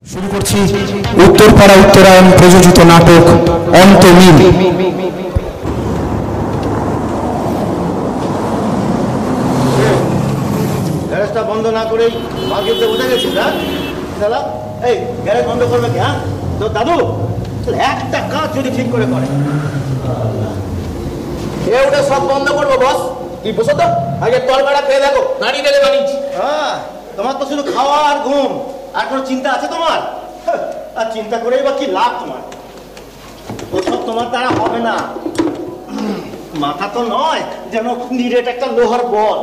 শুরু করছি উত্তরপাড়া উত্তরায়ণ প্রযোজিত নাটক অন্তমিল। গ্যারেজটা বন্ধ না করেই মার্কেটে উঠে গেছিস না? শালা এই গ্যারেজ বন্ধ করবে কি? হ্যাঁ তো দাদু একটা কাজ যদি ঠিক করে করে ওটা সব বন্ধ করবো বস। তুই বসো তো, আগে তরকাটা খেয়ে দেখো, দাঁড়িয়ে গেলে বানিয়েছি। হ্যাঁ তোমার তো শুধু খাওয়া আর ঘুম, আর কোনো চিন্তা আছে তোমার? আর চিন্তা করেই বা কি লাভ তোমার? ওসব তোমার দ্বারা হবে না। মাথা তো নয় যেন নিরেট একটা লোহার বল।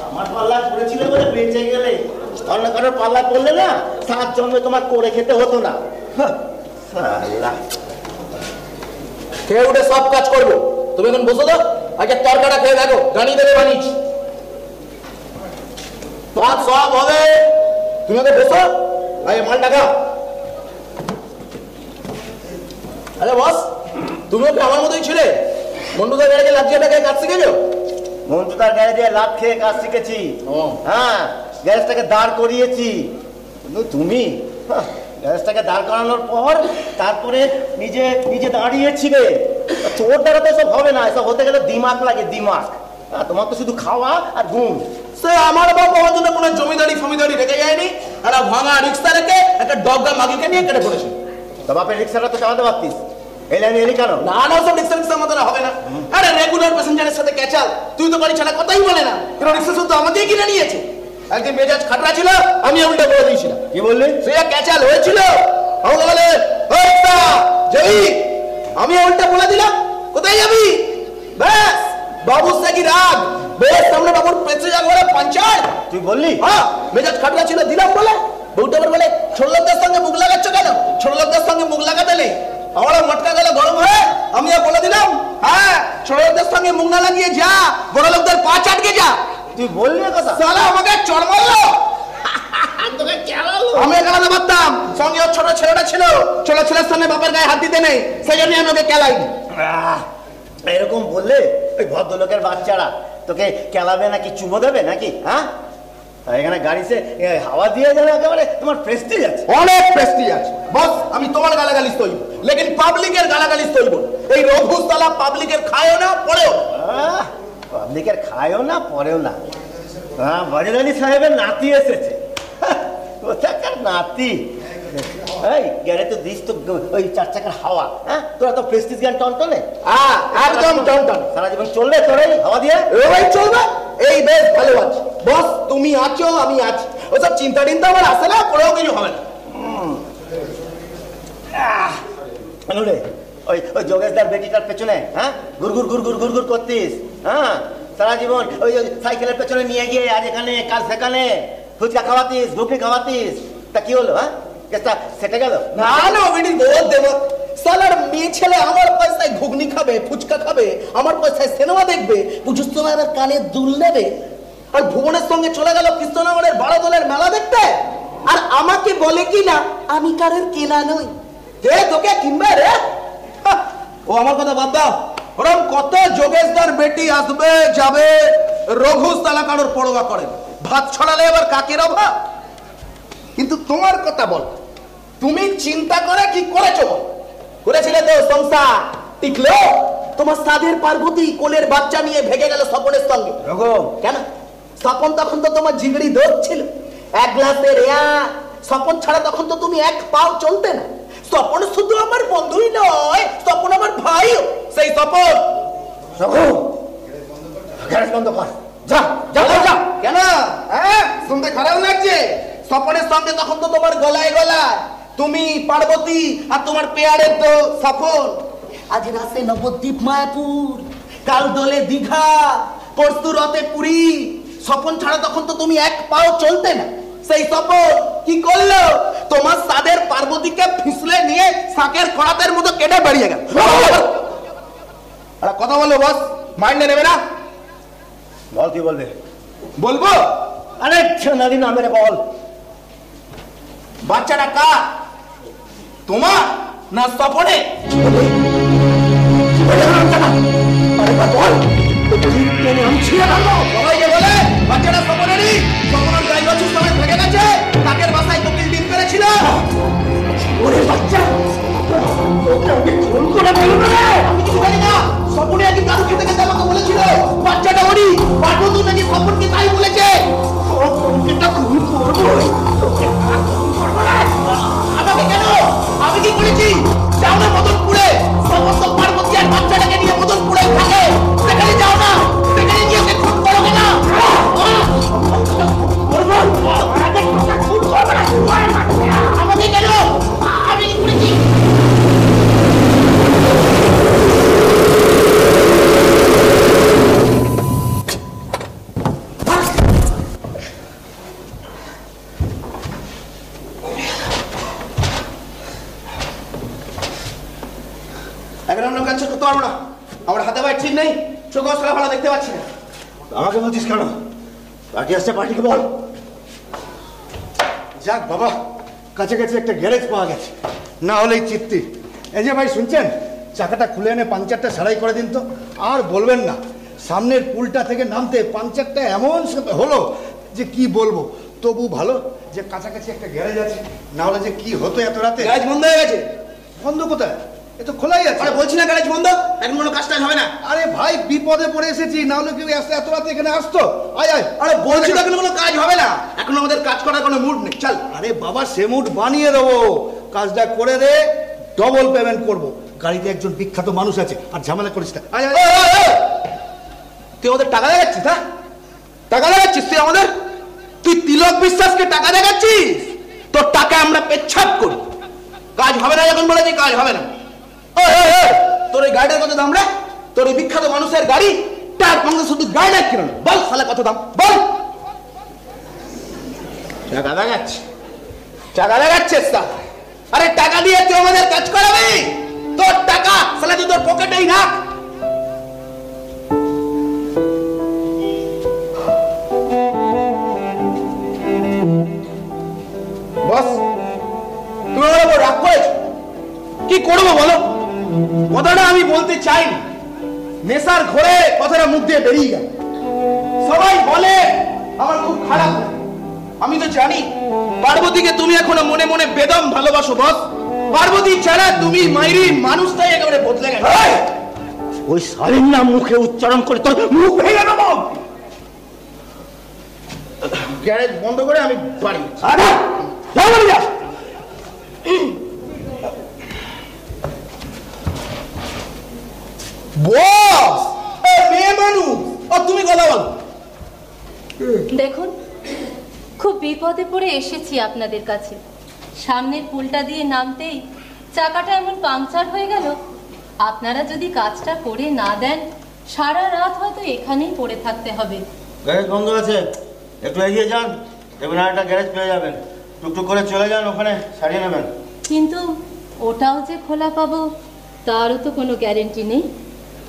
আমার পাল্লা পড়েছিল বলে বেঁচে গেলে, অন্য কারোর পাল্লা পড়লে না সাত জন্মে তোমার করে খেতে হতো না। খেয়ে উঠে সব কাজ করবো, তুমি এখন বসো তো, আগে তরকাটা খেয়ে দেখো, দাঁড়িয়ে গেলে বানিয়েছি। ভাত সব হবে, তুমি আগে বসো, আগে মালটা খাও। আরে বস, তুমিও কি আমার মতোই ছিলে? মন্টুদার গ্যারেজে লাঠিয়াটাকে কাজ শিখেছো? মন্টুদার গ্যারেজে লাভ খেয়ে কাজ শিখেছি। হ্যাঁ গ্যারেজটাকে দাঁড় করিয়েছি, কিন্তু তুমি গ্যারেজটাকে দাঁড় করানোর পর তারপরে নিজে নিজে দাঁড়িয়েছিলে। তোর দ্বারা তো সব হবে না, এসব হতে গেলে দিমাগ লাগে, দিমাগ। তোমার তো শুধু খাওয়া আর ঘুম। সে আমার বাবা আমার জন্য কোনো জমিদারি ফমিদারি রেখে যায়নি, একটা ভাঙা রিক্সা রেখে একটা ডগা মাগিকে নিয়ে কেটে পড়েছে। তো বাপের রিক্সাটা তো চালাতে পারতিস, এই লাইনে এলি কেন? না না, সব রিক্সা রিক্সা আমাদের হবে না। আরে রেগুলার প্যাসেঞ্জারের সাথে ক্যাচাল, তুই তো গাড়ি ছাড়া কথাই বলে না। কেন রিক্সা শুধু আমাকেই কিনে নিয়েছে। একদিন মেজাজ খাটরা ছিল, আমি উল্টা বলে দিয়েছিলাম। কি বললি? সে ক্যাচাল হয়েছিল, আমাকে বলে যাবি, আমি উল্টা বলে দিলাম কোথায় যাবি। ব্যাস বাবুর সাকি রাগ, বেশ সামনে বাবুর পেছে যা বলে পাঞ্চার। তুই বললি? হ্যাঁ মেজাজ খাটরা ছিল, দিলাম বলে। বউটা বলে ছোট লোকদের সঙ্গে মুখ লাগাচ্ছ কেন? ছোট লোকদের সঙ্গে মুখ লাগাতে নেই। আমরা মটকা গেলে গরম হয়ে আমিও বলে দিলাম, হ্যাঁ ছোট লোকদের সঙ্গে মুখ না লাগিয়ে যা, বড় লোকদের পা চাটকে যা। তুই বললি কথা? সালা আমাকে চড় মারলো, আমি কেলাতে পারতাম। সঙ্গে ওর ছোট ছেলেটা ছিল, ছোট ছেলের সামনে বাপের গায়ে হাত দিতে নেই, সেই জন্য আমি ওকে কেলাইনি। এরকম বললে ওই ভদ্রলোকের বাচ্চারা তোকে কেলাবে নাকি চুমো দেবে নাকি? হ্যাঁ এখানে গাড়িতে হাওয়া দিয়ে যাবে, একেবারে তোমার প্রেস্টিজ আছে। অনেক প্রেস্টিজ আছে বস, আমি তোমার গালাগালি সইব, লেকিন পাবলিকের গালাগালি সইব। এই রঘুতলা পাবলিকের খায়ও না পড়েও। পাবলিকের খায়ও না পরেও না। হ্যাঁ বাজিদ আলী সাহেবের নাতি এসেছে। কোথাকার নাতি? এই গ্যারে তো দিস তো ওই চার চাকার হাওয়া। হ্যাঁ তোরা তো প্রেস্টিজ জ্ঞান টনটনে। হ্যাঁ একদম টনটন, সারা জীবন চললে তোরাই হাওয়া দিয়ে ওই চলবে। এই বেশ ভালো আছে বস, তুমি আছো আমি আছি, ওসব চিন্তা টিন্তা আমার আসে না, পড়েও কিছু হবে না। রে ওই ওই যোগেশদার বেটিটার পেছনে হ্যাঁ গুড়গুড় গুড়গুড় গুড়গুড় করতিস। হ্যাঁ সারা জীবন ওই সাইকেলের পেছনে নিয়ে গিয়ে আজ এখানে কাল সেখানে ফুচকা খাওয়াতিস, ঘুগনি খাওয়াতিস। তা কি হলো? হ্যাঁ কেসটা সেটে গেল? না না বেটি বহুত দেব, সালার মেয়ে ছেলে আমার পয়সায় ঘুগনি খাবে, ফুচকা খাবে, আমার পয়সায় সিনেমা দেখবে, বুঝুস তো না, এবার কানে দুল নেবে। আর ভুবনের সঙ্গে চলে গেল কৃষ্ণনগরের বড় দলের মেলা দেখতে, আর আমাকে বলে কি না আমি কারের কেনা নই। কে তোকে কিনবে রে? ও আমার কথা বাদ দাও, ওরকম কত যোগেশদার বেটি আসবে যাবে, রঘুস তালা কারোর পড়োয়া করেন। ভাত ছড়ালে এবার কাকের অভাব। কিন্তু তোমার কথা বল, তুমি চিন্তা করে কি করেছো? করেছিলে তো সংসার, টিকলো? তোমার সাধের পার্বতী কোলের বাচ্চা নিয়ে ভেগে গেল স্বপনের সঙ্গে। কেন? স্বপন তখন তো তোমার জিগড়ি দোষ ছিল, এক গ্লাসের স্বপন ছাড়া তখন তো তুমি এক পাও চলতে না। স্বপন শুধু আমার বন্ধুই নয়, স্বপন আমার ভাইও। সেই স্বপন বন্ধ কর, যা যা যা। কেন? হ্যাঁ শুনতে খারাপ লাগছে? স্বপনের সঙ্গে তখন তো তোমার গলায় গলায় তুমি পার্বতী, আর তোমার পেয়ারের তো স্বপন। আজ রাতে নবদ্বীপ মায়াপুর, কাল দোলে দীঘা, পরশু রথে পুরী। স্বপন ছাড়া তখন তো তুমি এক পাও চলতে না। সেই স্বপন কি করলো? তোমার সাদের পার্বতীকে ফিসলে নিয়ে শাকের কড়াতের মতো কেটে বেরিয়ে গেল। কথা বলো বস, মাইন্ডে নেবে না? বল কি বলবে? বলবো? আরে নাদি না মেরে বল। বাচ্চাটা কার, তোমার না স্বপনে? বাচ্চাটা স্বপনেরই, স্বপনের গাই বাছুর সবাই ভেঙে গেছে, তাকের বাসায় তো বিল্ডিং করেছিল। আমি কিছু জানি না। স্বপনে একদিন দাদু খেতে খেতে আমাকে বলেছিল বাচ্চাটা ওরই, পার্বতী নাকি স্বপনকে তাই বলেছে। এটা খুবই করবো। আমাকে কেন? আমি কি করেছি? যাও না মদনপুরে, সমস্ত পার্বতী আর বাচ্চাটাকে নিয়ে মদনপুরে থাকে, সেখানে যাও না, সেখানে গিয়ে ওকে খুন করো না। আমাকে কেন? আমি কি করেছি? এখন আমরা কাজ করতে পারবো না, আমার হাতে পায়ে ঠিক নেই, চোখ অসলা ভালো দেখতে পাচ্ছি না। আমাকে বলছিস কেন? পার্টি আসছে, পার্টিকে বল। যাক বাবা, কাছাকাছি একটা গ্যারেজ পাওয়া গেছে, না হলেই চিত্তি। এই যে ভাই শুনছেন, চাকাটা খুলে এনে পাংচারটা সারাই করে দিন তো। আর বলবেন না, সামনের পুলটা থেকে নামতে পাংচারটা এমন হলো যে কি বলবো। তবু ভালো যে কাছাকাছি একটা গ্যারেজ আছে, না হলে যে কি হতো এত রাতে। গ্যারেজ বন্ধ হয়ে গেছে। বন্ধ কোথায়? এ তো খোলাই আছে। আরে বলছি না গ্যারেজ বন্ধ, এখন কোনো কাজটা হবে না। আরে ভাই বিপদে পড়ে এসেছি, না হলে কেউ এত রাতে এখানে আসতো? আয় আয়। আরে বলছি না এখন কোনো কাজ হবে না, এখন আমাদের কাজ করার কোনো মুড নেই। চল। আরে বাবা, সে মুড বানিয়ে দেবো, কাজটা করে দে, ডবল পেমেন্ট করবো। গাড়িতে একজন বিখ্যাত মানুষ আছে, আর ঝামেলা করিস না। আয় আয়। তুই আমাদের টাকা দেখাচ্ছিস? হ্যাঁ, টাকা দেখাচ্ছিস তুই আমাদের? তুই তিলক বিশ্বাসকে টাকা দেখাচ্ছিস? তোর টাকা আমরা পেচ্ছাপ করি। কাজ হবে না যখন বলেছি, কাজ হবে না। তোর এই গাড়িটার কত দাম রে? তোর এই বিখ্যাত মানুষের গাড়ি, তার সঙ্গে শুধু গাড়িটা কিনো না, বল সালে কত দাম বল। টাকা দেখাচ্ছি, টাকা দেখাচ্ছিস তা? আরে টাকা দিয়ে তুই আমাদের কাজ করাবি? তোর টাকা সালে তুই তোর পকেটেই রাখ। বস, তুমি আমার উপর রাগ করেছো? কি করবো বলো? কথাটা আমি বলতে চাইনি, নেশার ঘোরে কথাটা মুখ দিয়ে বেরিয়ে গেল। সবাই বলে আমার খুব খারাপ লাগে। আমি তো জানি পার্বতীকে তুমি এখনো মনে মনে বেদম ভালোবাসো বস। পার্বতী ছাড়া তুমি মাইরি মানুষটাই একেবারে বদলে গেল। ওই সালের নাম মুখে উচ্চারণ করে তোর মুখ ভেঙে দেবো। গ্যারেজ বন্ধ করে আমি বাড়ি। বস, মেয়ে মানুষ, ও তুমি কথা বলো। দেখুন, খুব বিপদে পড়ে এসেছি আপনাদের কাছে। সামনের পুলটা দিয়ে নামতেই চাকাটা এমন পাংচার হয়ে গেল। আপনারা যদি কাজটা করে না দেন, সারা রাত হয়তো এখানেই পড়ে থাকতে হবে। গ্যারেজ বন্ধ আছে, একটু এগিয়ে যান, দেখবেন আর একটা গ্যারেজ পেয়ে যাবেন। টুকটুক করে চলে যান, ওখানে সারিয়ে নেবেন। কিন্তু ওটাও যে খোলা পাবো তারও তো কোনো গ্যারেন্টি নেই।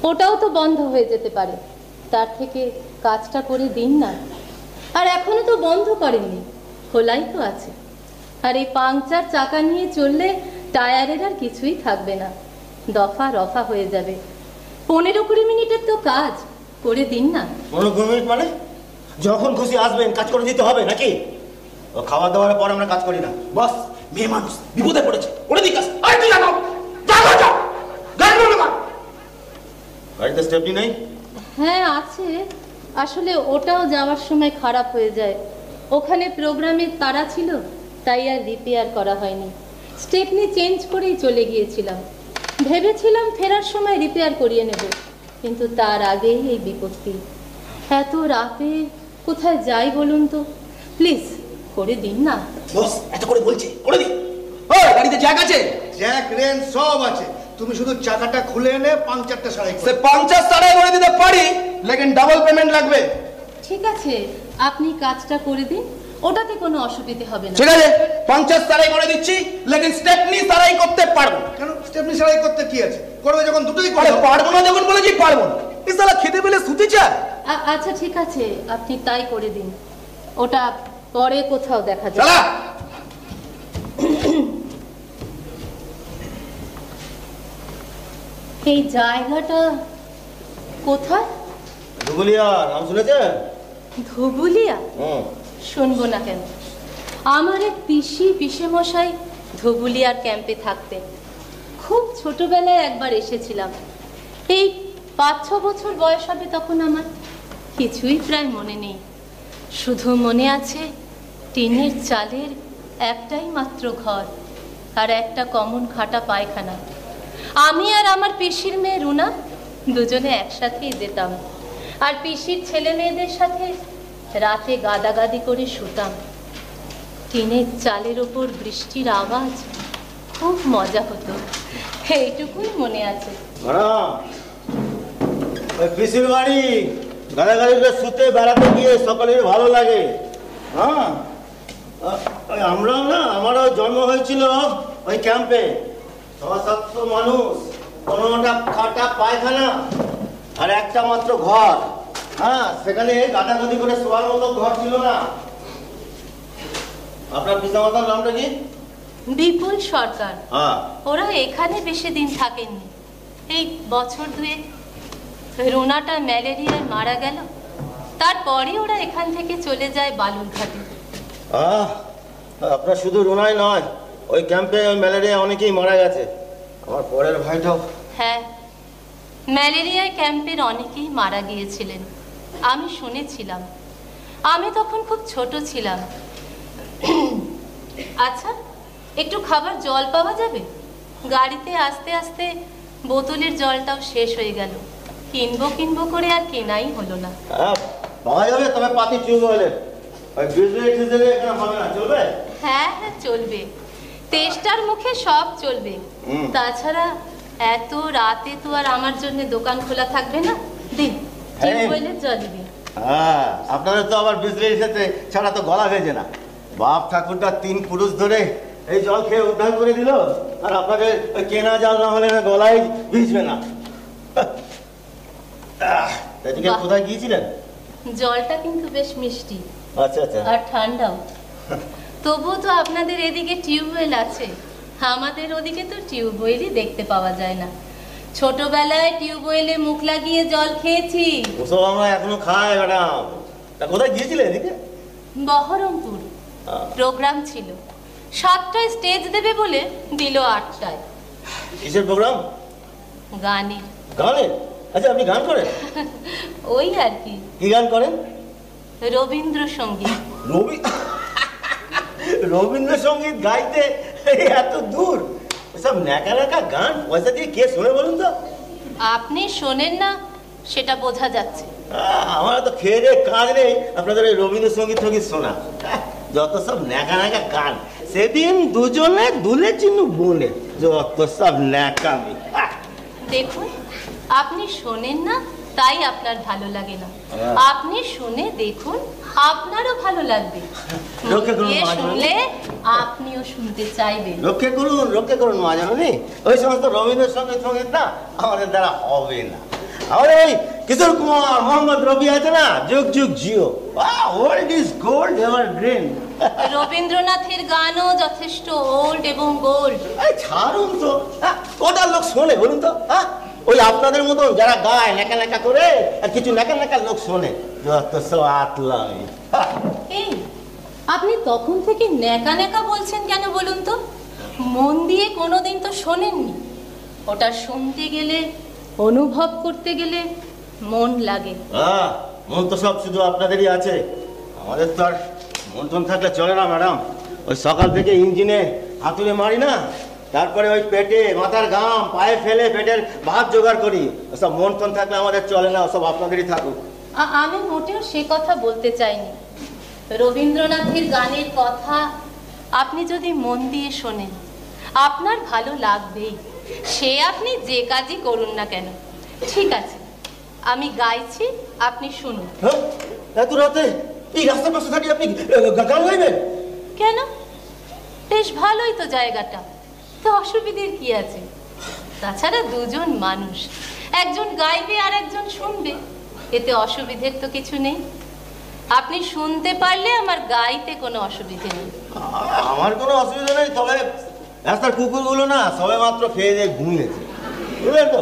ওটাও তো বন্ধ হয়ে যেতে পারে। তার থেকে কাজটা করে দিন না। আর এখনো তো বন্ধ করেননি, খোলাই তো আছে। আর এই পাংচার চাকা নিয়ে চললে টায়ারের আর কিছুই থাকবে না, দফা রফা হয়ে যাবে। 15-20 মিনিটের তো কাজ, করে দিন না। 15 মিনিট মানে? যখন খুশি আসবেন, কাজ করে দিতে হবে নাকি? ও খাওয়া দাওয়ার পর আমরা কাজ করি না। বস, মেয়ে মানুষ বিপদে পড়েছে, ওরে দিক কাজ। আরে তুই যাও, যাও যাও, গাড়ি বন্ধ কর। গাড়িতে স্টেপনি নেই? হ্যাঁ আছে, আসলে ওটাও যাওয়ার সময় খারাপ হয়ে যায়। ওখানে প্রোগ্রামের তাড়া ছিল, তাই আর রিপেয়ার করা হয়নি। স্টেপনি চেঞ্জ করেই চলে গিয়েছিলাম। ভেবেছিলাম ফেরার সময় রিপেয়ার করিয়ে নেব, কিন্তু তার আগেই এই বিপত্তি। এত রাতে কোথায় যাই বলুন তো? প্লিজ করে দিন না। বস, এত করে বলছি, করে দিন। ও গাড়িতে জ্যাক আছে? জ্যাক, রেন সব আছে। তুমি শুধু চাকাটা খুলে এনে পাংচারটা সারাই সে 50 সারাই করে দিতে পারি, লেকিন ডাবল পেমেন্ট লাগবে। ঠিক আছে, আপনি কাজটা করে দিন, ওটাতে কোনো অসুবিধে হবে না। ঠিক আছে, 50 সারাই করে দিচ্ছি, লেকিন স্টেপনি সারাই করতে পারবো। কেন? স্টেপনি সারাই করতে কি আছে? করবে যখন দুটোই করে। আরে পারবো না যখন বলেছি পারবো না। এই শালা খেতে পেলে শুতে চায়। আচ্ছা ঠিক আছে, আপনি তাই করে দিন। ওটা পরে কোথাও দেখা যাবে। শালা এই জায়গাটা কোথায়? ধুবুলিয়া নাম শুনেছেন? ধুবুলিয়া? শুনবো না কেন? আমার এক পিসি পিসেমশাই ধুবুলিয়ার ক্যাম্পে থাকতেন। খুব ছোটবেলায় একবার এসেছিলাম। এই 5-6 বছর বয়স হবে তখন আমার। কিছুই প্রায় মনে নেই, শুধু মনে আছে টিনের চালের একটাই মাত্র ঘর আর একটা কমন খাটা পায়খানা। আমি আর আমার পিসির মেয়ে রুনা দুজনে একসাথেই যেতাম, আর পিসির ছেলে মেয়েদের সাথে রাতে গাদাগাদি করে শুতাম। টিনের চালের ওপর বৃষ্টির আওয়াজ, খুব মজা হতো, এইটুকুই মনে আছে। পিসির বাড়ি গাদাগাদি করে শুতে বেড়াতে গিয়ে সকলের ভালো লাগে। হ্যাঁ, আমরাও না, আমারও জন্ম হয়েছিল ওই ক্যাম্পে। 600-700 মানুষ, 15টা খাটা পায়খানা আর একটা মাত্র ঘর। হ্যাঁ, সেখানে গাদাগাদি করে শোয়ার মতো ঘর ছিল না। আপনার পিতামাতার নামটা কি? বিপুল সরকার। হ্যাঁ, ওরা এখানে বেশি দিন থাকেননি, এই বছর দুয়েক। রুনাটা ম্যালেরিয়ায় মারা গেল, তারপরে ওরা এখান থেকে চলে যায় বালুরঘাটে। আপনার শুধু রুনাই নয়, ওই ক্যাম্পে ওই ম্যালেরিয়া অনেকেই মারা গেছে। আমার পরের ভাইটাও। হ্যাঁ, ম্যালেরিয়ায় ক্যাম্পের অনেকেই মারা গিয়েছিলেন, আমি শুনেছিলাম। আমি তখন খুব ছোট ছিলাম। আচ্ছা, একটু খাবার জল পাওয়া যাবে? গাড়িতে আস্তে আস্তে বোতলের জলটাও শেষ হয়ে গেল। কিনবো করে আর কেনাই হলো না। পাওয়া যাবে, তবে পাতি টিউবওয়েলে। ওই বিজলি এখানে হবে না, চলবে? হ্যাঁ, চলবে, তেষ্টার মুখে সব চলবে। তাছাড়া এত রাতে তো আর আমার জন্য দোকান খোলা থাকবে না। দিন টিউবওয়েলের জল দিন। হ্যাঁ, আপনাদের তো আবার বিজলির সাথে ছাড়া তো গলা ভেজে না। বাপ ঠাকুরটা 3 পুরুষ ধরে এই জল খেয়ে উদ্ধার করে দিল, আর আপনাকে ওই কেনা জল না হলে গলায় ভিজবে না। কোথায় গিয়েছিলেন? জলটা কিন্তু বেশ মিষ্টি। আচ্ছা আচ্ছা। আর ঠান্ডাও। তবুও তো আপনাদের এদিকে টিউবওয়েল আছে, আমাদের ওদিকে তো টিউবওয়েলই দেখতে পাওয়া যায় না। ছোটবেলায় টিউবওয়েলে মুখ লাগিয়ে জল খেয়েছি। ওসব আমরা এখনো খাই ম্যাডাম। তা কোথায় গিয়েছিলেন এদিকে? বহরমপুর প্রোগ্রাম ছিল। 7টায় স্টেজ দেবে বলে দিল 8টায়। কিসের প্রোগ্রাম? গানের। গানের? আচ্ছা, আপনি গান করেন? ওই আর কি। কি গান করেন? রবীন্দ্রসঙ্গীত। রবীন্দ্রসঙ্গীত গাইতে এত দূর? সব ন্যাকা ন্যাকা গান পয়সা দিয়ে কে শোনে বলুন তো? আপনি শোনেন না সেটা বোঝা যাচ্ছে। আমার তো খেয়ে দিয়ে কাজ নেই আপনাদের ওই রবীন্দ্রসঙ্গীত শোনা। যত সব ন্যাকা ন্যাকা গান। সেদিন দুজনে দুলে চিনু বলে যত সব ন্যাকামি। দেখুন, আপনি শোনেন না তাই আপনার ভালো লাগে না। আপনি শুনে দেখুন, আপনারও ভালো লাগবে। শুনলে আপনিও শুনতে চাইবেন। রক্ষে করুন মা, জানি ওই সমস্ত রবীন্দ্রসঙ্গীত না আমাদের দ্বারা হবে না। আমাদের ওই কিশোর কুমার, মোহাম্মদ রবি আছে না, যুগ যুগ Jio, old is gold ever green. রবীন্দ্রনাথের গানও যথেষ্ট ওল্ড এবং গোল্ড। ছাড়ুন তো, ওটা লোক শোনে বলুন তো? ওই আপনাদের মতন যারা গায় ন্যাকা ন্যাকা করে, আর কিছু ন্যাকা ন্যাকা লোক শোনে যত সব আতলামি। এই, আপনি তখন থেকে ন্যাকা ন্যাকা বলছেন কেন বলুন তো? মন দিয়ে কোনোদিন তো শোনেননি। ওটা শুনতে গেলে, অনুভব করতে গেলে মন লাগে। মন তো সব শুধু আপনাদেরই আছে, আমাদের তো আর মন টন থাকলে চলে না ম্যাডাম। ওই সকাল থেকে ইঞ্জিনে হাতুড়ে মারি না, তারপরে ওই পেটে মাথার ঘাম পায়ে ফেলে পেটের ভাত জোগাড় করি। ওসব মন টন থাকলে আমাদের চলে না, ওসব আপনাদেরই থাকুক। আমি মোটেও সে কথা বলতে চাইনি। রবীন্দ্রনাথের গানের কথা আপনি যদি মন দিয়ে শোনেন, আপনার ভালো লাগবেই, সে আপনি যে কাজই করুন না কেন। ঠিক আছে, আমি গাইছি, আপনি শুনুন। এত রাতে এই রাস্তার পাশে দাঁড়িয়ে আপনি গান গাইবেন কেন? বেশ ভালোই তো জায়গাটা, তো অসুবিধের কি আছে? তাছাড়া দুজন মানুষ, একজন গাইবে আর একজন শুনবে, এতে অসুবিধের তো কিছু নেই। আপনি শুনতে পারলে আমার গাইতে কোনো অসুবিধে নেই। আমার কোনো অসুবিধা নেই, তবে রাস্তার কুকুরগুলো না সবে মাত্র খেয়ে দিয়ে ঘুমিয়েছে, বুঝলেন তো?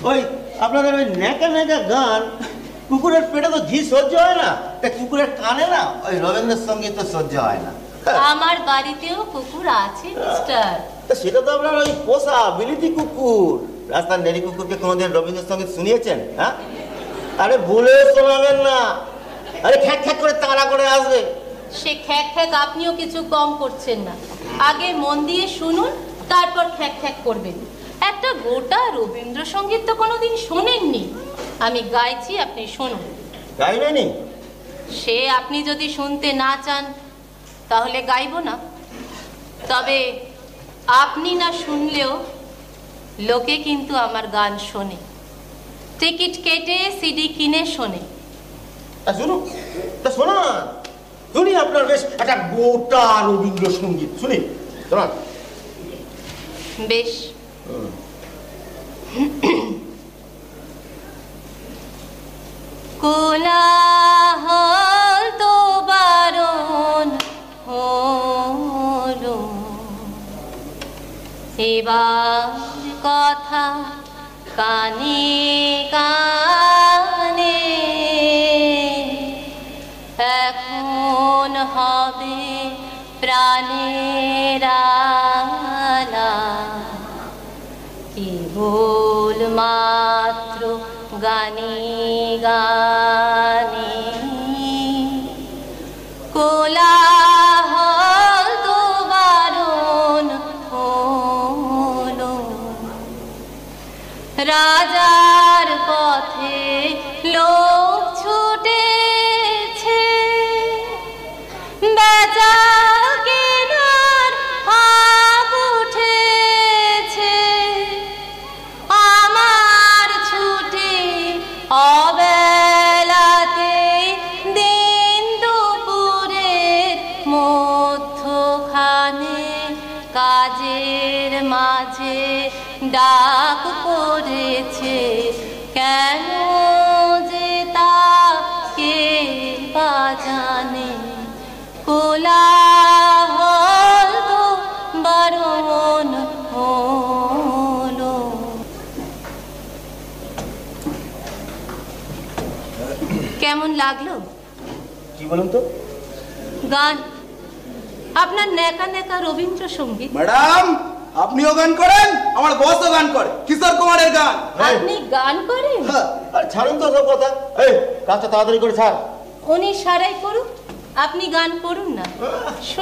ওই আপনাদের ওই ন্যাকা ন্যাকা গান, কুকুরের পেটে তো ঘি সহ্য হয় না, তাই কুকুরের কানে না ওই রবীন্দ্রসঙ্গীত তো সহ্য হয় না। আমার বাড়িতেও কুকুর আছে মিস্টার। তা সেটা তো আপনার ওই পোষা বিলিতি কুকুর। রাস্তার নেড়ি কুকুরকে কোনোদিন রবীন্দ্রসঙ্গীত শুনিয়েছেন? হ্যাঁ, আরে ভুলে শোনাবেন না। আরে খ্যাক খ্যাক করে তাড়া করে আসবে। সে খ্যাক খ্যাক আপনিও কিছু কম করছেন না। আগে মন দিয়ে শুনুন, তারপর খ্যাক খ্যাক করবেন। একটা গোটা রবীন্দ্রসঙ্গীত তো কোনোদিন শোনেননি। আমি গাইছি, আপনি শুনুন। গাইবেনি? সে আপনি যদি শুনতে না চান তাহলে গাইব না। তবে আপনি না শুনলেও লোকে কিন্তু আমার গান শোনে, টিকিট কেটে সিডি কিনে শোনে। শুনুন, তা শোনা শুনি আপনার বেশ একটা গোটা রবীন্দ্রসঙ্গীত শুনি, শোনান। বেশ, কোলাহল তো বারণ হলো, এবার কথা কানে কানে, এখন হবে প্রাণের আলা, কেবল মাত্র গানে গানে। কোলাহল তো বারণ হলো, রাজার পথে লোক ছুটেছে, বেচা কেনার হাঁক উঠেছে, আমার ছুটি অবেলাতে দিন দুপুরের মধ্যখানে কাজের মাঝে ডাক পড়েছে, কেন যে তা কে বা জানে। কোলাহল তো বারণ হলো। কেমন লাগলো কি বলুন তো? গান? আপনার নেকা নেকা রবীন্দ্রসঙ্গীত। ম্যাডাম, আপনিও গান করেন, আমার বসও গান করে, কিশোর কুমারের গান। আপনি গান করেন? আর ছাড়ুন তো সব কথা, এই কাজটা তাড়াতাড়ি করে ছাড়। উনি সারাই করুন, আপনি গান করুন না।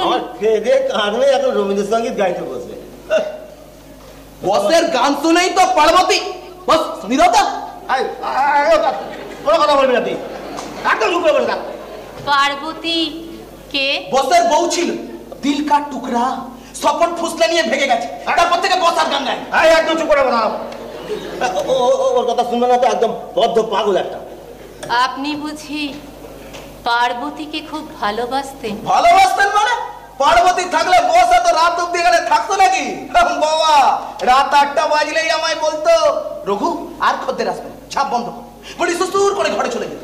আমার খেয়ে দিয়ে কাঁদলে এখন রবীন্দ্রসঙ্গীত গাইতে বসবে। বসের গান শুনেই তো পার্বতী। বস শুনি দাও তো। কোনো কথা বলবি না তুই, একদম চুপ করে বসে থাক। পার্বতী কে? বসের বউ ছিল, দিল কা টুকরা, স্বপন ফুসলে নিয়ে ভেগে গেছে, তারপর থেকে বস আর গান গায়। একদম চুপ করে বসা। ওর কথা শুনবে না তো, একদম বদ্ধ পাগল একটা। আপনি বুঝি পার্বতীকে খুব ভালোবাসতেন? ভালোবাসতেন মানে? পার্বতী থাকলে বস এত রাত অব্দি এখানে থাকতো নাকি? বাবা, রাত 8টা বাজলেই আমায় বলতো, রঘু আর খদ্দের আসবে না, ছাপ বন্ধ কর। বলি সুসুর করে ঘরে চলে যেত।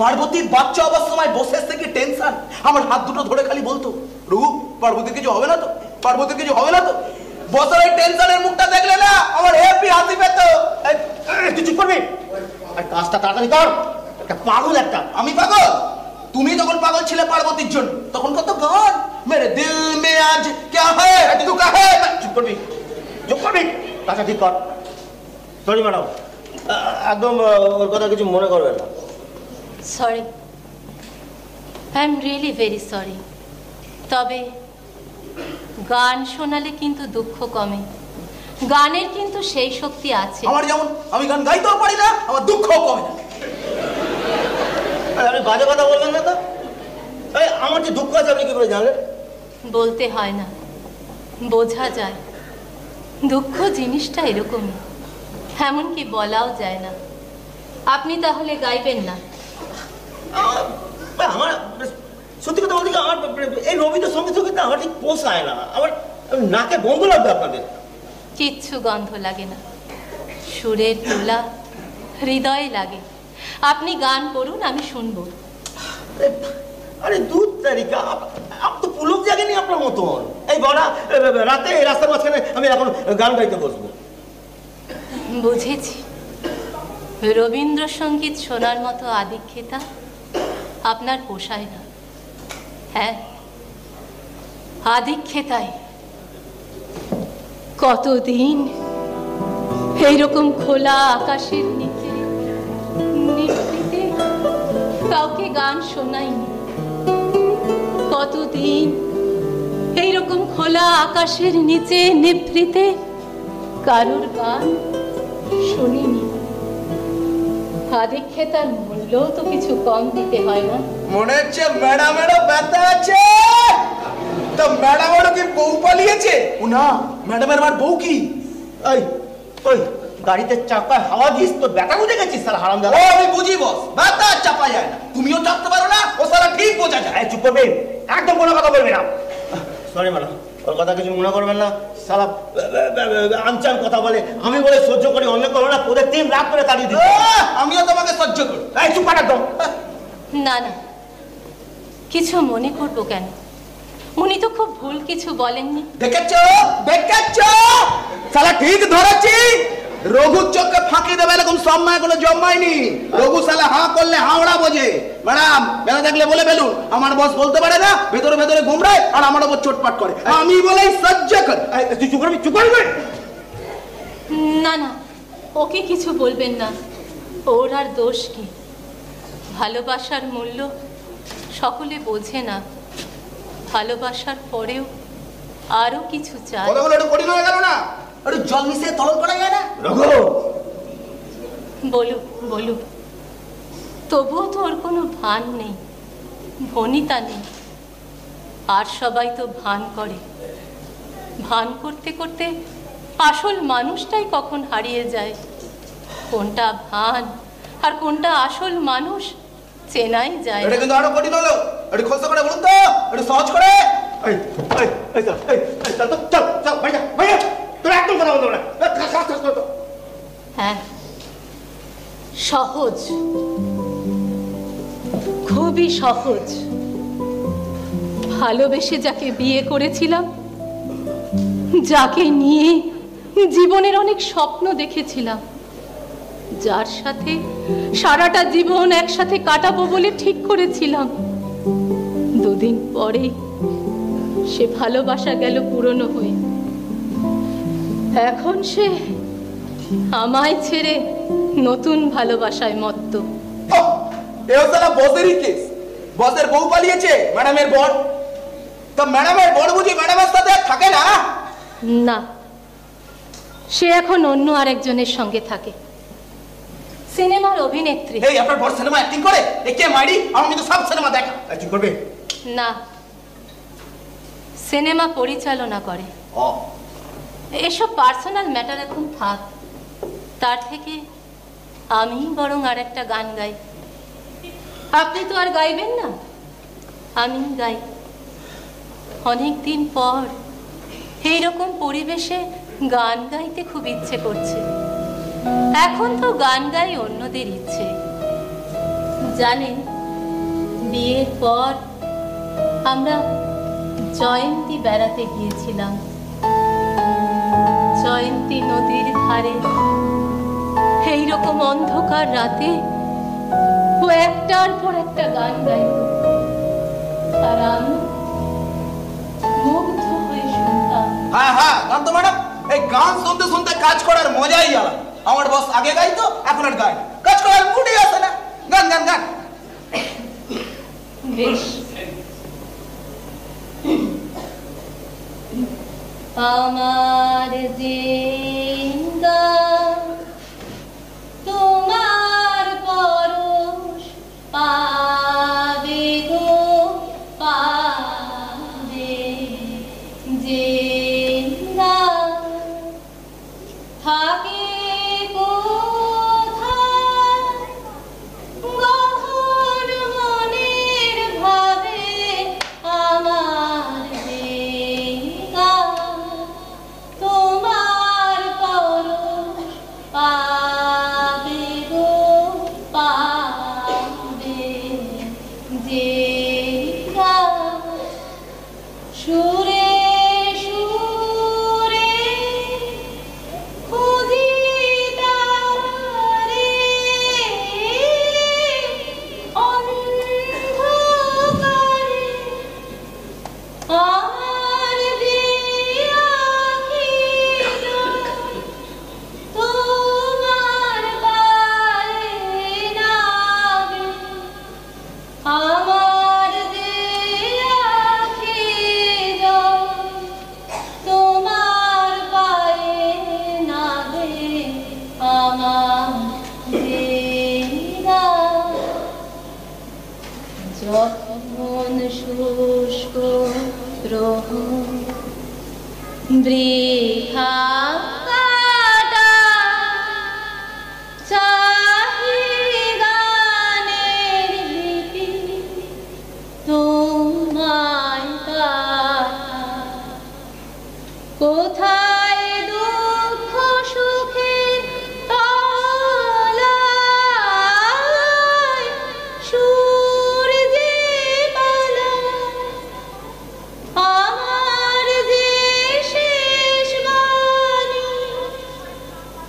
পার্বতীর বাচ্চা হবার সময় বসে থেকে টেনশন, আমার হাত দুটো ধরে খালি বলতো, রঘু পার্বতীর কিছু হবে না তো, পার্বতীর কিছু হবে না তো। বসের ওই টেনশনের মুখটা দেখলে না আমার হেপি হাসি পেত। তুই চুপ করবি, আর কাজটা তাড়াতাড়ি কর। একটা পাগল একটা। আমি পাগল? তুমি যখন পাগল ছিলে পার্বতীর জন্য, তখন কত গান, মেরে দিল মে আজ क्या है तू कहे। চুপ করবি, চুপ করবি, কাজটা ঠিক কর। সরি ম্যাডাম, একদম ওর কথা কিছু মনে করবেন না। Sorry, I am really very sorry. তবে গান শোনালে কিন্তু দুঃখ কমে, গানের কিন্তু সেই শক্তি আছে। আমার যেমন আমি গান গাইতেও পারি না, আমার দুঃখও কমে না। আপনি বাজে কথা বলবেন না তো। আমার যে দুঃখ আছে আপনি কি করে জানলেন? বলতে হয় না, বোঝা যায়। দুঃখ জিনিসটা এরকমই, এমনকি বলাও যায় না। আপনি তাহলে গাইবেন না? আমার সত্যি কথা বলতে আমার এই রবীন্দ্রসঙ্গীত সঙ্গীত আমার ঠিক পোষায় না। আমার নাকে বন্ধ লাগবে আপনাদের। কিচ্ছু গন্ধ লাগে না, সুরের তোলা হৃদয়ে লাগে। আপনি গান করুন, আমি শুনবো। আরে দুধ তারিকা, আপনি তো পুলক জাগেনি আপনার মতন। এই বড়া রাতে এই রাস্তার মাঝখানে আমি এখন গান গাইতে বসবো। বুঝেছি, রবীন্দ্রসঙ্গীত শোনার মতো আদিক্ষেতা আপনার পোষায় না। হ্যাঁ, আদিক্ষেতায় কতদিন এইরকম খোলা আকাশের নিচে নিভৃতে কাউকে গান শোনাইনি। কতদিন এইরকম খোলা আকাশের নিচে নিভৃতে কারোর গান শুনিনি। আদিক্ষেতার মূল্যও তো কিছু কম দিতে হয় না। মনে হচ্ছে ম্যাডামেরও ব্যথা আছে। তো ম্যাডামেরও কি বউ পালিয়েছে? না, ম্যাডামের আমার বউ কি? এই ওই গাড়িতে চাপায় হাওয়া দিস তো ব্যথা বুঝে গেছিস স্যার হারামজাদা। ও আমি বুঝি বস, ব্যথা চাপা যায় না। তুমিও চাপতে পারো না, ও সারা ঠিক বোঝা যায়। চুপ করবে, একদম কোনো কথা বলবে না। সরি ম্যাডাম, ওর কথা কিছু মনে করবেন না। সালা আনচান কথা বলে, আমি বলে সহ্য করি, অন্য করো না। তোদের 3 লাখ করে তাড়িয়ে দিই। আমিও তোমাকে সহ্য করি। এই চুপ কর একদম। না না, কিছু মনে করবো কেন? উনি তো খুব ভুল কিছু বলেননি। দেখেছো দেখেছো, সালা ঠিক ধরেছি। রঘুর চোখে ফাঁকি দেবে এরকম সম্মান কোনো জন্মায়নি। রঘু সালা হাঁ করলে হাওড়া বোঝে। ম্যাডাম বেলা থাকলে বলে ফেলুন, আমার বস বলতে পারে না, ভেতরে ভেতরে ঘুমড়ায় আর আমার ওপর চোটপাট করে। আমি বলেই সহ্য করি। তুই চুপ করবি, চুপ করবি। না না, ওকে কিছু বলবেন না। ওর আর দোষ কি? ভালোবাসার মূল্য সকলে বোঝে না। ভালোবাসার পরেও আরো কিছু চাই। কথাগুলো একটু কঠিন হয়ে গেল না? একটু জল মিশিয়ে তরল করা যায় না? রঘু বলুক বলুক, তবুও তো ওর কোনো ভান নেই, ভনিতা নেই। আর সবাই তো ভান করে। ভান করতে করতে আসল মানুষটাই কখন হারিয়ে যায়। কোনটা ভান আর কোনটা আসল মানুষ চেনাই যায় এটা না। কিন্তু আরো কঠিন হলো। একটু খোঁজ করে বলুন তো, একটু সহজ করে। এই এই এই চল, চল তো, চল চল ভাইয়া ভাইয়া, তোর একদম কথা বলতো না। হ্যাঁ, সহজ, খুবই সহজ। ভালোবেসে যাকে বিয়ে করেছিলাম, যাকে নিয়ে জীবনের অনেক স্বপ্ন দেখেছিলাম, যার সাথে সারাটা জীবন একসাথে কাটাবো বলে ঠিক করেছিলাম, 2 দিন পরে সে ভালোবাসা গেল পুরনো হয়ে। এখন সে আমায় ছেড়ে নতুন ভালোবাসায় মত্ত। এও সালা বসেরই কেস। বসের বউ পালিয়েছে, ম্যাডামের বর। তা ম্যাডামের বর বুঝি ম্যাডামের সাথে আর থাকে না? না, সে এখন অন্য আরেকজনের সঙ্গে থাকে, সিনেমার অভিনেত্রী। এই আপনার বর সিনেমা অ্যাক্টিং করে? এ কে মাইরি? আমি কিন্তু সব সিনেমা দেখা। চুপ করবে। না, সিনেমা পরিচালনা করে। ও, এসব পার্সোনাল ম্যাটার এখন থাক। তার থেকে আমি বরং আর একটা গান গাই। আপনি তো আর গাইবেন না, আমি গাই। অনেক দিন পর এইরকম পরিবেশে গান গাইতে খুব ইচ্ছে করছে। এখন তো গান গাই অন্যদের ইচ্ছে। জানেন, বিয়ের পর আমরা জয়ন্তী বেড়াতে গিয়েছিলাম। জয়ন্তী নদীর ধারে এইরকম অন্ধকার রাতে ও একটার পর একটা গান গাইত, আর আমি মুগ্ধ হয়ে শুনতাম। হ্যাঁ হ্যাঁ, গান তো ম্যাডাম, এই গান শুনতে শুনতে কাজ করার মজাই আলাদা। আমার বস আগে গাইতো, এখন আর গায় না। কাজ করার মুডই আসে না। গান গান গান। বেশ, আমার জিন্দা তোমার পরশ পাবে গো পাবে, জিন্দা থাকে কোথায় গহন মনের ভাবে, আমার জিন্দা তোমার দ্রোহ বৃথা কাটা চাহি গানের লিপি তোমায় গাথা। কোথায় দুঃখ সুখে তলায় সুর যে পালায়, আমার যে শেষ বাণী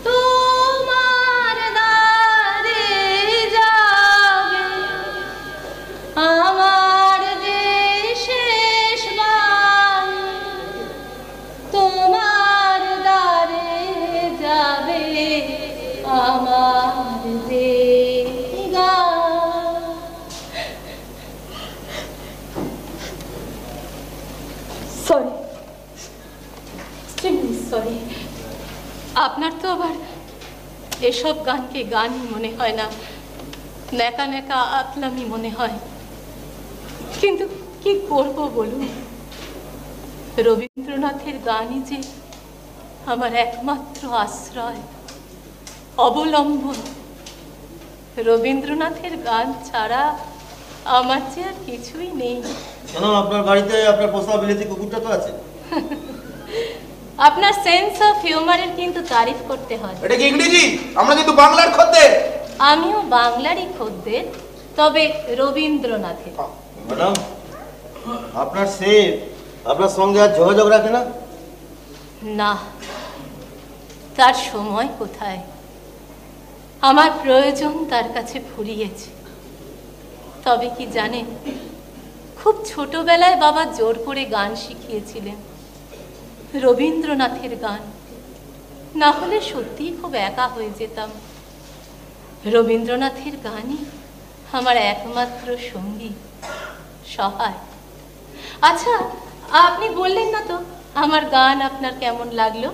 তোমার দ্বারে যাবে, আমার যে শেষ বাণী তোমার দ্বারে যাবে, আমার যে গান। Sorry, sorry. আপনার তো আবার এসব গানকে গানই মনে হয় না, নেকা নেকা আতলামি মনে হয়। কিন্তু কি করব বলুন, রবীন্দ্রনাথের গানই যে আমার একমাত্র আশ্রয়, অবলম্বন। রবীন্দ্রনাথের গান ছাড়া আমার যে আর কিছুই নেই। কেন, আপনার বাড়িতে আপনার পোষা বিলেতি কুকুরটা তো আছে। আপনার সেন্স অফ হিউমারের কিন্তু তারিফ করতে হয়। এটা কি ইংরেজি? আমরা কিন্তু বাংলার খদ্দের। আমিও বাংলারই খদ্দের, তবে রবীন্দ্রনাথের। ম্যাডাম, আপনার সেফ আপনার সঙ্গে আর যোগাযোগ রাখে না? না, তার সময় কোথায়? আমার প্রয়োজন তার কাছে ফুরিয়েছে। তবে কি জানেন, খুব ছোটবেলায় বাবা জোর করে গান শিখিয়েছিলেন, রবীন্দ্রনাথের গান। না হলে সত্যিই খুব একা হয়ে যেতাম। রবীন্দ্রনাথের গানই আমার একমাত্র সঙ্গী, সহায়। আচ্ছা, আপনি বললেন না তো আমার গান আপনার কেমন লাগলো?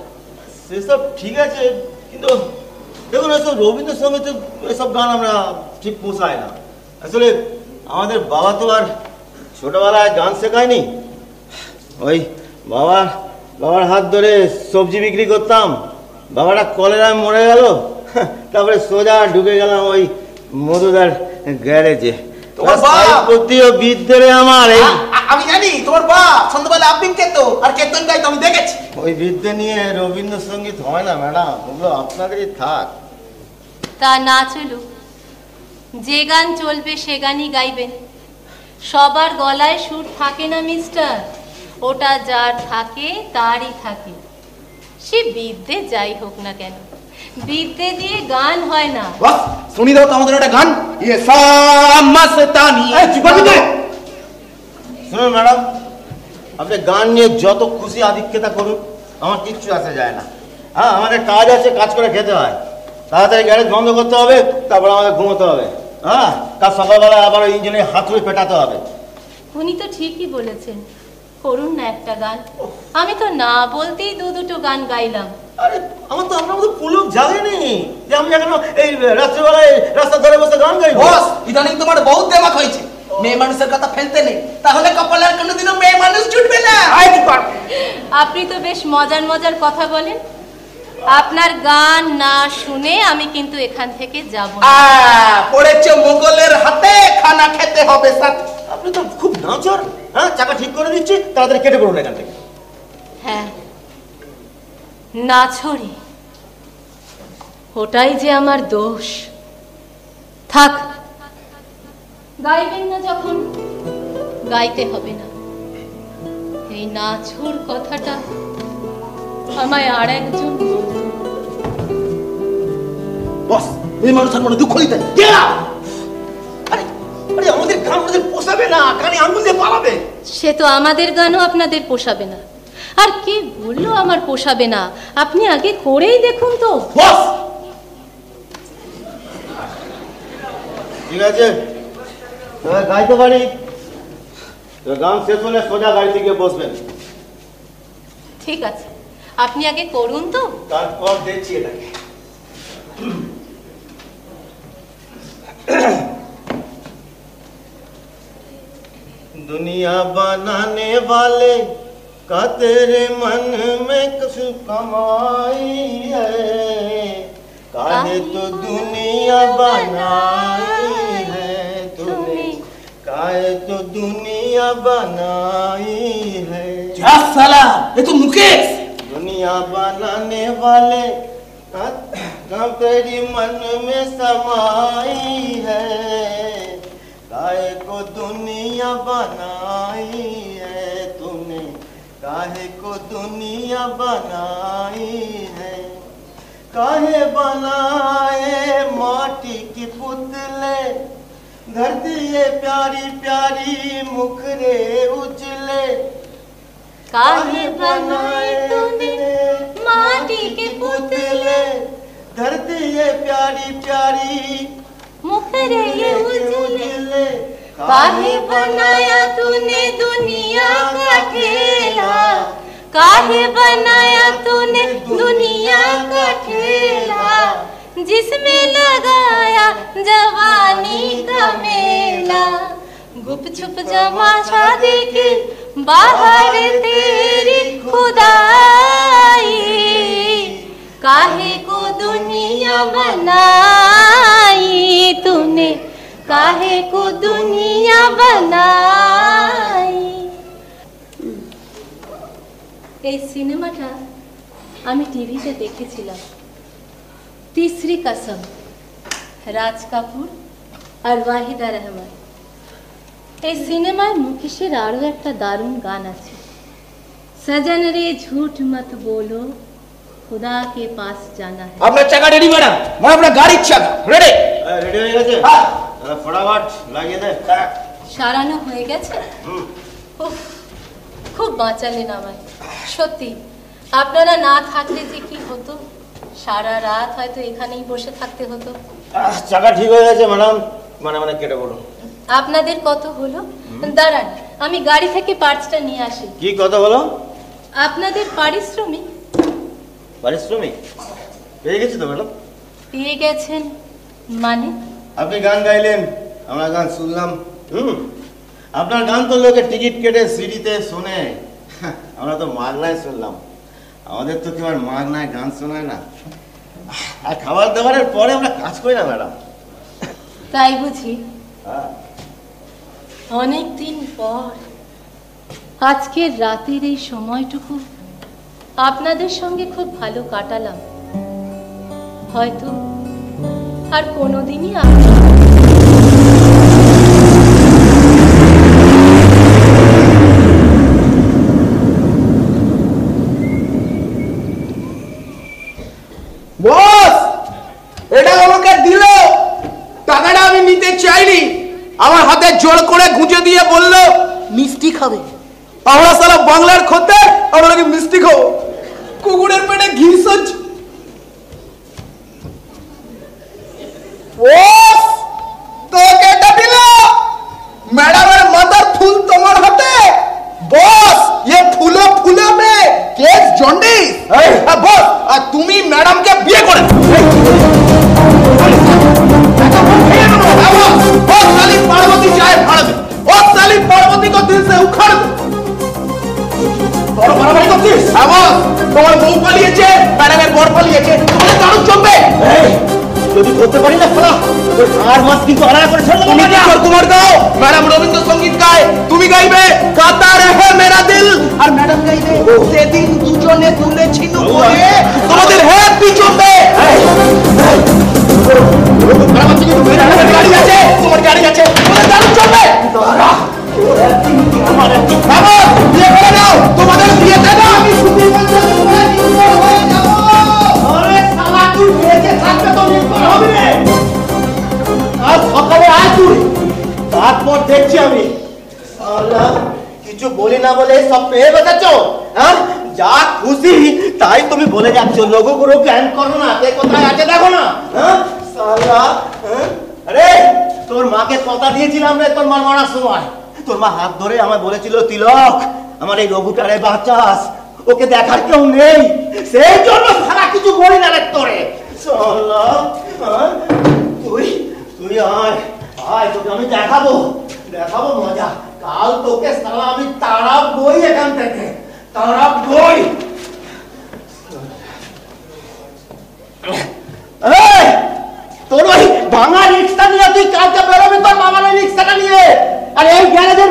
সেসব ঠিক আছে, কিন্তু দেখুন এসব রবীন্দ্রসঙ্গীত এসব গান আমরা ঠিক পোষায় না। আসলে আমাদের বাবা তো আর ছোটবেলায় গান শেখায়নি। ওই বাবার হাত ধরে সবজি বিক্রি করতাম, বাবাটা কলেরায় মরে গেল, তারপরে সোজা ঢুকে গেলাম ওই মধুদার গ্যারেজে। তোমার বাপ প্রতিও বিদ্যে আমার এই আমি জানি, তোমার বাপ সন্ধ্যাবেলা আবৃত্তি করতো আর কীর্তন গাইতো, আমি দেখেছি। ওই বিদ্যে নিয়ে রবীন্দ্রসঙ্গীত হয় না ম্যাডাম, ওগুলো আপনাদেরই থাক। তা না চলুক, যে গান চলবে সে গানই গাইবেন। সবার গলায় সুর থাকে না মিস্টার, ওটা যার থাকে তারই থাকে। সে বিদ্যে যাই হোক না কেন, বিদ্যে দিয়ে গান হয় না। বাহ, শুনি দাও তো আমাদের একটা গান। ইয়ে সামাস্তানি। শুনুন ম্যাডাম, আপনি গান নিয়ে যত খুশি আধিক্যতা করুন, আমার কিচ্ছু আসে যায় না। হ্যাঁ, আমাদের কাজ আছে, কাজ করে খেতে হয়। তাড়াতাড়ি গ্যারেজ বন্ধ করতে হবে, তারপর আমাদের ঘুমোতে হবে। হ্যাঁ, কাল সকালবেলা আবার ওই ইঞ্জিনে হাতুড়ে পেটাতে হবে। উনি তো ঠিকই বলেছেন, করুন না একটা গান। আমি তো না বলতেই দুটো গান গাইলাম। আরে আমার তো আপনার মতো পুলক জাগেনি যে আমি এখন এই রাত্রিবেলায় রাস্তার ধারে বসে গান গাইব। বস, ইদানিং তোমার বহুত দেমাক হয়েছে। মেয়ে মানুষের কথা ফেলতে নেই, তাহলে কপালে আর কোনোদিনও মেয়ে মানুষ জুটবে না। আপনি তো বেশ মজার মজার কথা বলেন। আপনার গান না শুনে আমি কিন্তু এখান থেকে যাব না। পড়েছে মোগলের হাতে, খানা খেতে হবে সাথে। আপনি তো খুব নাচর। হ্যাঁ, চাকা ঠিক করে দিচ্ছি, তাড়াতাড়ি কেটে পড়ুন এখান থেকে। হ্যাঁ, নাছড়ি, ওটাই যে আমার দোষ। থাক, গাইবেন না যখন, গাইতে হবে না। এই নাছর কথাটা আমায় আর একজন বলতো। বস, মেয়ে মানুষের মনে দুঃখ দিতে আরে আরে আমাদের গান আমাদের পোষাবে না, কানে আঙুল দিয়ে পালাবে। সে তো আমাদের গানও আপনাদের পোষাবে না। আর কে বললো আমার পোষাবে না? আপনি আগে করেই দেখুন তো। বস, ঠিক আছে, তবে গাইতে পারি। গান শেষ হলে সোজা গাড়িতে গিয়ে বসবেন। ঠিক আছে, আপনি আগে করুন তো। তারপর দেখছি এটাকে। दुनिया बनाने वाले का तेरे मन में कुछ कमाई है, काहे तो दुनिया बनाई है तूने, काहे तो दुनिया बनाई है। क्या साला, ये तो मुकेश। दुनिया बनाने वाले का तेरी मन में समाई है, काहे को दुनिया बनाई है तूने, काहे को दुनिया बनाई है। काहे बनाए माटी की पुतले, धरती ये प्यारी प्यारी मुखरे उजले, काहे बनाए तूने माटी के पुतले, धरती ये प्यारी प्यारी मुखरे ये उजले, काहे बनाया तूने दुनिया का ठेला, काहे बनाया तूने दुनिया का ठेला, जिसमें लगाया जवानी का मेला, गुप छुप जमा शादी के बाहर तेरी खुदाई, काहे को दुनिया बनाई तूने, काहे को दुनिया बनाई। এই সিনেমাটা আমি টিভিতে দেখেছিলাম, तीसरी कसम, রাজ কাপুর আর ওয়াহিদা রহমান। এই সিনেমায় মুকেশের আরো একটা দারুণ গান আছে, সজন রে ঝুঠ মত बोलो, खुदा के पास जाना है। আপনার চাকা রেডি ম্যাডাম, মানে আপনার গাড়ির চাকা রেডি। রেডি হয়ে গেছে? ফটাফট লাগিয়ে দে। সারানো হয়ে গেছে? উফ, খুব বাঁচালেন আমায় সত্যি। আপনারা না থাকলে যে কি হতো, সারা রাত হয়তো এখানেই বসে থাকতে হতো। চাকা ঠিক হয়ে গেছে ম্যাডাম, মানে কেটে বলুন। আপনাদের কত হলো? দাঁড়ান, আমি গাড়ি থেকে পার্টসটা নিয়ে আসি। কি কথা বলো? আপনাদের পারিশ্রমিক। পারিশ্রমিক পেয়ে গেছি তো ম্যাডাম। পেয়ে গেছেন মানে? আপনি গান গাইলেন, আমরা গান শুনলাম। আপনার গান তো লোকে টিকিট কেটে সিডিতে শোনে, আমরা তো মাগনায় শুনলাম। আমাদের তো কেউ আর মাগনায় গান শোনায় না। আর খাবার দাবারের পরে আমরা কাজ করি না ম্যাডাম। তাই বুঝি? হ্যাঁ। অনেক দিন পর আজকের রাতের এই সময়টুকু আপনাদের সঙ্গে খুব ভালো কাটালাম। হয়তো আর কোনোদিনই বস, এটা আমাকে দিল, টাকাটা আমি নিতে চাইনি। আমার হাতে জোর করে গুঁজে দিয়ে বলল মিষ্টি খাবে। আমরা সালা বাংলার খোতে, আমরা কি মিষ্টি খাবো? কুকুরের পেটে ঘি সহ্য। বস, তোকে এটা দিল, ম্যাডামের মাথার ফুল তোমার হাতে। বস, ये फूलो फूलो में केस जॉन्डिस। বস, আর তুমি ম্যাডামকে বিয়ে করে साली पार्वती चाहे फाड़ दे, और साली पार्वती को दिल से उखाड़ दे। बड़ बड़ाबड़ी করছিস? বস, তোমার বউ পালিয়েছে, ম্যাডামের বর পালিয়েছে, তোমার দারুণ চলবে। যদি করতে পারি না ফলা, ওই আর মাস কিন্তু আড়াই করে ছেড়ে দেবো। তুমি কিশোর কুমার গাও, ম্যাডাম রবীন্দ্রসঙ্গীত গায়, তুমি গাইবে কাতা রহে মেরা দিল, আর ম্যাডাম গাইবে সেদিন দুজনে তুলেছিল বলে তোমাদের হেড পিছনে। গাড়ি আছে, তোমার গাড়ি আছে, তোমাদের দারুণ চলবে। বিয়ে করে নাও, তোমাদের বিয়েতে না আমি খুশি হয়ে যাবো। আরে শালা, তুই বেঁচে থাকবে তো নির্ভর হবে রে। আর সকালে আয় তুই, তারপর দেখছি আমি। শালা, কিছু বলি না বলে সব পেয়ে বেঁচেছ। হ্যাঁ, যা খুশি তাই তুমি বলে যাচ্ছ। লোকগুলো প্ল্যান করো না, কে কোথায় আছে দেখো না। হ্যাঁ শালা, আরে তোর মাকে কথা দিয়েছিলাম রে, তোর মা মরার সময় তোর মা হাত ধরে আমায় বলেছিল, তিলক আমার এই রঘুটারে বাঁচাস, ওকে দেখার কেউ নেই, সেই জন্য সারা কিছু বলি না রে তোরে। শালা, তুই তুই আয় আয়, তোকে আমি দেখাবো মজা। কাল তোকে সালা আমি তাড়াবই এখান থেকে, তাড়াবই। তোর ওই ভাঙা রিক্সা নিয়ে তুই কালকে বেরোবি তোর মামার ওই রিক্সাটা নিয়ে, আর এই গ্যারেজের